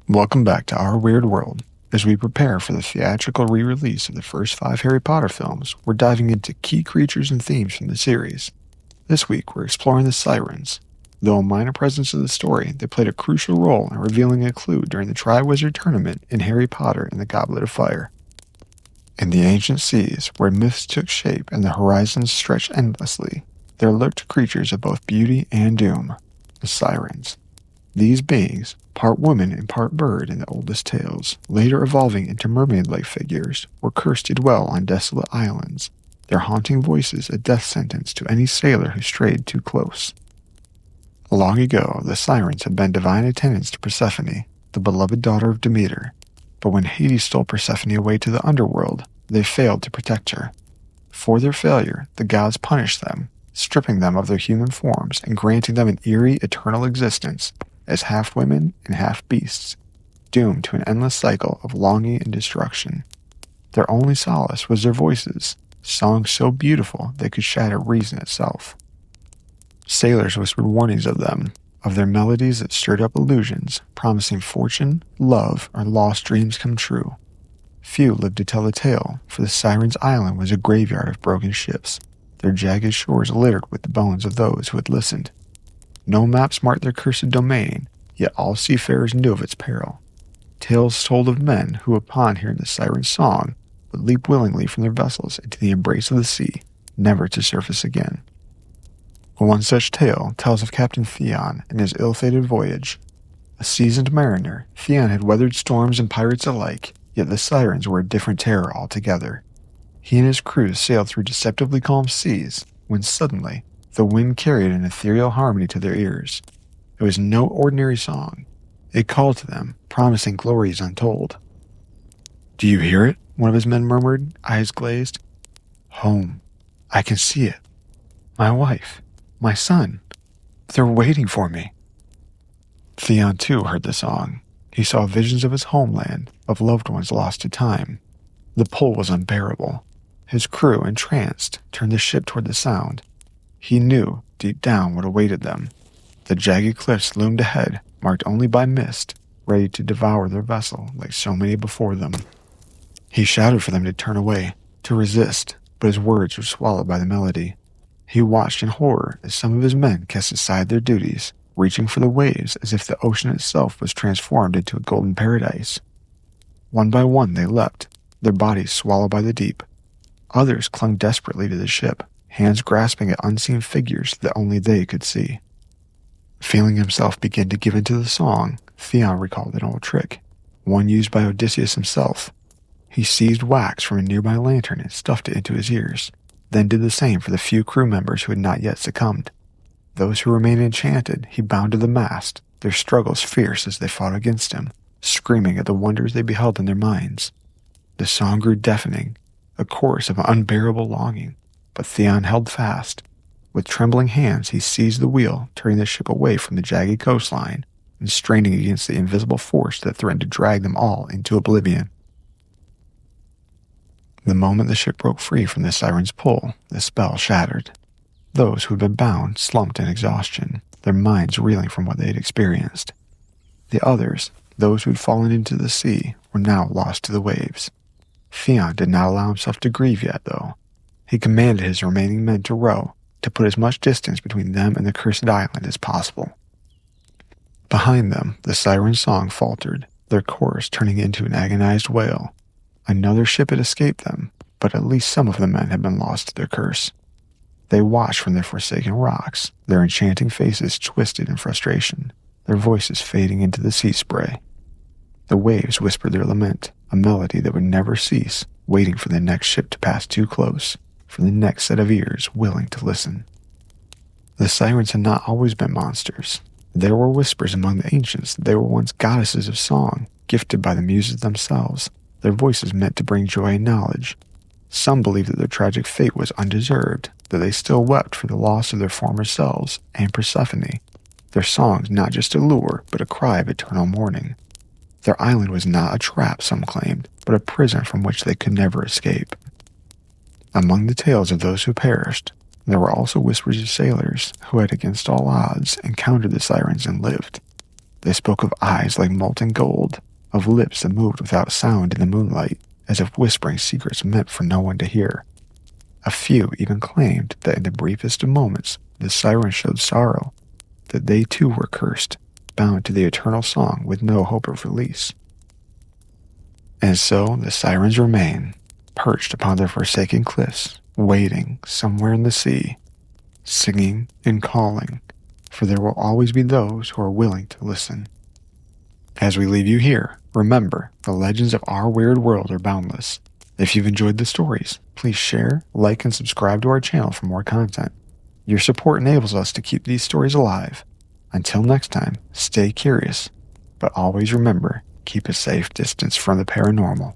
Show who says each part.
Speaker 1: Welcome back to Our Weird World. As we prepare for the theatrical re-release of the first 5 Harry Potter films, we're diving into key creatures and themes from the series. This week, we're exploring the Sirens. Though a minor presence in the story, they played a crucial role in revealing a clue during the Triwizard Tournament in Harry Potter and the Goblet of Fire. In the ancient seas, where myths took shape and the horizons stretched endlessly, there lurked creatures of both beauty and doom, the Sirens. These beings, part woman and part bird in the oldest tales, later evolving into mermaid-like figures, were cursed to dwell on desolate islands, their haunting voices a death sentence to any sailor who strayed too close. Long ago, the Sirens had been divine attendants to Persephone, the beloved daughter of Demeter, but when Hades stole Persephone away to the underworld, they failed to protect her. For their failure, the gods punished them, stripping them of their human forms and granting them an eerie, eternal existence as half-women and half-beasts, doomed to an endless cycle of longing and destruction. Their only solace was their voices, songs so beautiful they could shatter reason itself. Sailors whispered warnings of them, of their melodies that stirred up illusions, promising fortune, love, or lost dreams come true. Few lived to tell the tale, for the Sirens' Island was a graveyard of broken ships, their jagged shores littered with the bones of those who had listened. No maps marked their cursed domain, yet all seafarers knew of its peril. Tales told of men who, upon hearing the siren's song, would leap willingly from their vessels into the embrace of the sea, never to surface again. One such tale tells of Captain Theon and his ill-fated voyage. A seasoned mariner, Theon had weathered storms and pirates alike, yet the Sirens were a different terror altogether. He and his crew sailed through deceptively calm seas, when suddenly, the wind carried an ethereal harmony to their ears. It was no ordinary song. It called to them, promising glories untold. "Do you hear it?" one of his men murmured, eyes glazed. "Home. I can see it. My wife. My son. They're waiting for me." Theon too heard the song. He saw visions of his homeland, of loved ones lost to time. The pull was unbearable. His crew, entranced, turned the ship toward the sound. He knew, deep down, what awaited them. The jagged cliffs loomed ahead, marked only by mist, ready to devour their vessel like so many before them. He shouted for them to turn away, to resist, but his words were swallowed by the melody. He watched in horror as some of his men cast aside their duties, reaching for the waves as if the ocean itself was transformed into a golden paradise. One by one they leapt, their bodies swallowed by the deep. Others clung desperately to the ship, hands grasping at unseen figures that only they could see. Feeling himself begin to give into the song, Theon recalled an old trick, one used by Odysseus himself. He seized wax from a nearby lantern and stuffed it into his ears, then did the same for the few crew members who had not yet succumbed. Those who remained enchanted he bound to the mast, their struggles fierce as they fought against him, screaming at the wonders they beheld in their minds. The song grew deafening, a chorus of unbearable longing, but Theon held fast. With trembling hands he seized the wheel, turning the ship away from the jagged coastline and straining against the invisible force that threatened to drag them all into oblivion. The moment the ship broke free from the siren's pull, the spell shattered. Those who had been bound slumped in exhaustion, their minds reeling from what they had experienced. The others, those who had fallen into the sea, were now lost to the waves. Theon did not allow himself to grieve yet, though. He commanded his remaining men to row, to put as much distance between them and the cursed island as possible. Behind them, the siren's song faltered, their chorus turning into an agonized wail. Another ship had escaped them, but at least some of the men had been lost to their curse. They watched from their forsaken rocks, their enchanting faces twisted in frustration, their voices fading into the sea spray. The waves whispered their lament, a melody that would never cease, waiting for the next ship to pass too close, for the next set of ears willing to listen. The Sirens had not always been monsters. There were whispers among the ancients that they were once goddesses of song, gifted by the muses themselves, their voices meant to bring joy and knowledge. Some believed that their tragic fate was undeserved, that they still wept for the loss of their former selves and Persephone, their songs not just a lure, but a cry of eternal mourning. Their island was not a trap, some claimed, but a prison from which they could never escape. Among the tales of those who perished, there were also whispers of sailors who had, against all odds, encountered the Sirens and lived. They spoke of eyes like molten gold, of lips that moved without sound in the moonlight, as if whispering secrets meant for no one to hear. A few even claimed that in the briefest of moments the sirens showed sorrow, that they too were cursed, bound to the eternal song with no hope of release. And so the sirens remain, perched upon their forsaken cliffs, waiting somewhere in the sea, singing and calling, for there will always be those who are willing to listen. As we leave you here, remember, the legends of our weird world are boundless. If you've enjoyed the stories, please share, like, and subscribe to our channel for more content. Your support enables us to keep these stories alive. Until next time, stay curious, but always remember, keep a safe distance from the paranormal.